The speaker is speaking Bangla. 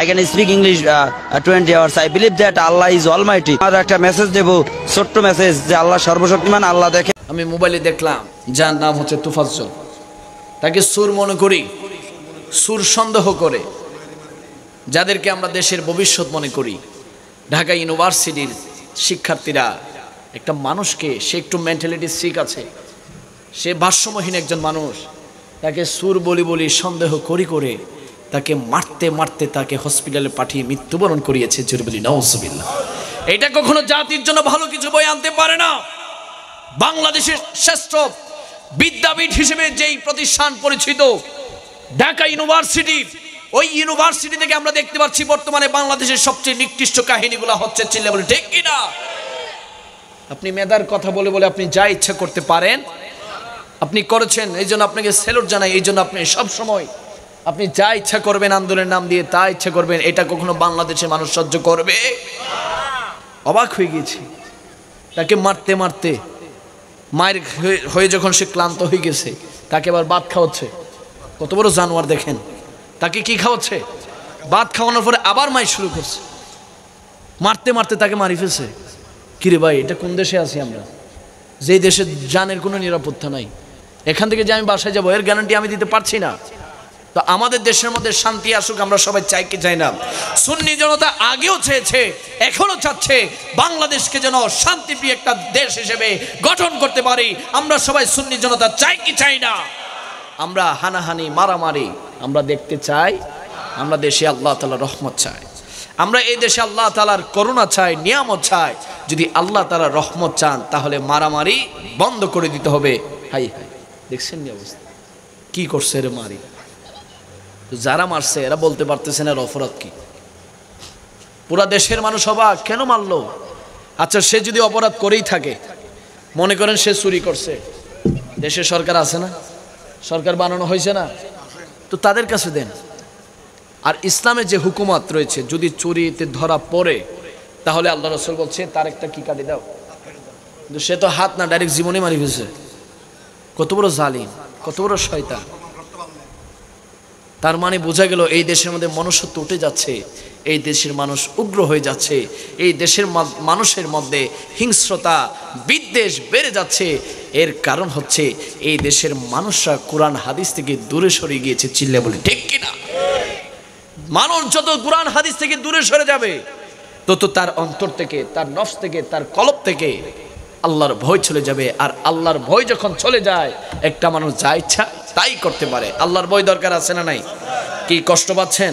I can speak English 20 hours. I believe that Allah is Almighty. আর একটা মেসেজ দেব, ছোট্ট মেসেজ, যে আল্লাহ সর্বশক্তিমান, আল্লাহ দেখে। আমি মোবাইলে দেখলাম, যার নাম হচ্ছে তুফাজ্জল, তাকে সুর মনে করি, সুর সন্দেহ করে, যাদেরকে আমরা দেশের ভবিষ্যৎ মনে করি। ঢাকা ইউনিভার্সিটির শিক্ষার্থীরা একটা মানুষকে, সে একটু মেন্টালিটি সিক আছে, সে ভারসাম্যহীন একজন মানুষ, তাকে সুর বলি বলি সন্দেহ করি করে তাকে মারতে মারতে তাকে হসপিটালে পাঠিয়ে মৃত্যুবরণ করিয়েছে। জোরে বলি নাউজুবিল্লাহ। এটা কখনো জাতির জন্য ভালো কিছু বয়ে আনতে পারে না। বাংলাদেশের শ্রেষ্ঠ বিদ্যাপীঠ হিসেবে যেই প্রতিষ্ঠান পরিচিত ঢাকা ইউনিভার্সিটি, ওই ইউনিভার্সিটি থেকে আমরা দেখতে পাচ্ছি বর্তমানে বাংলাদেশের সবচেয়ে নিকৃষ্ট কাহিনীগুলো হচ্ছে। চিল্লা বলে ঠিক কিনা? আপনি মেধার কথা বলে বলে আপনি যা ইচ্ছা করতে পারেন, আপনি করেছেন, এই জন্য আপনাকে স্যালুট জানাই। এই জন্য আপনি সব সময় আপনি যা ইচ্ছা করবেন আন্দোলনের নাম দিয়ে, তা ইচ্ছা করবেন, এটা কখনো বাংলাদেশের মানুষ সহ্য করবে? অবাক হয়ে গেছি, তাকে মারতে মারতে মায়ের হয়ে যখন সে ক্লান্ত হয়ে গেছে, তাকে আবার ভাত খাওয়াচ্ছে। কত বড় জানোয়ার দেখেন, তাকে কি খাওয়াচ্ছে? ভাত খাওয়ানোর পরে আবার মাই শুরু করছে, মারতে মারতে তাকে মারি ফেলছে। কিরে ভাই, এটা কোন দেশে আছি আমরা, যেই দেশে জানের কোনো নিরাপত্তা নাই? এখান থেকে যে আমি বাসায় যাবো এর গ্যারান্টি আমি দিতে পারছি না। তো আমাদের দেশের মধ্যে শান্তি আসুক, আমরা সবাই চাই কি চাই না? সুন্নি জনতা আগেও চেয়েছে, এখনো চাচ্ছে বাংলাদেশকে যেন শান্তিপ্রিয় একটা দেশ হিসেবে গঠন করতে পারি। আমরা সবাই সুন্নি জনতা চাই কি চাই না? আমরা হানাহানি মারামারি আমরা দেখতে চাই? আমরা দেশে আল্লাহ তাআলার রহমত চাই, আমরা এই দেশে আল্লাহ তাআলার করুণা চাই, নিয়ামত চাই। যদি আল্লাহ তাআলার রহমত চান তাহলে মারামারি বন্ধ করে দিতে হবে। হাই হাই, দেখছেন নি অবস্থা কি করছে রে মারি? যারা মারছে এরা বলতে পারতেছে না অপরাধ কি। পুরা দেশের মানুষ অবাক, কেন মারলো? আচ্ছা, সে যদি অপরাধ করেই থাকে, মনে করেন সে চুরি করছে, দেশে সরকার আছে না, সরকার বানানো হয়েছে না, তো তাদের কাছে দেন। আর ইসলামের যে হুকুমত রয়েছে, যদি চুরিতে ধরা পড়ে তাহলে আল্লাহ রাসূল বলছে তার একটা কি কাটি দাও। কিন্তু সে তো হাত না, ডাইরেক্ট জীবনে মারি ফেলছে। কত বড় জালিম, কত বড় শয়তান। তার মানে বোঝা গেল এই দেশের মধ্যে মনুষ্যত্ব উঠে যাচ্ছে, এই দেশের মানুষ উগ্র হয়ে যাচ্ছে, এই দেশের মানুষের মধ্যে হিংস্রতা বিদ্বেষ বেড়ে যাচ্ছে। এর কারণ হচ্ছে এই দেশের মানুষরা কোরআন হাদিস থেকে দূরে সরে গিয়েছে। চিল্লা বলে ঠিক কিনা? মানুষ যত কোরআন হাদিস থেকে দূরে সরে যাবে, তত তার অন্তর থেকে, তার নফস থেকে, তার কলব থেকে আল্লাহর ভয় চলে যাবে। আর আল্লাহর ভয় যখন চলে যায়, একটা মানুষ যা ইচ্ছা তাই করতে পারে। আল্লাহর ভয় দরকার আছে না নাই? কি কষ্ট পাচ্ছেন?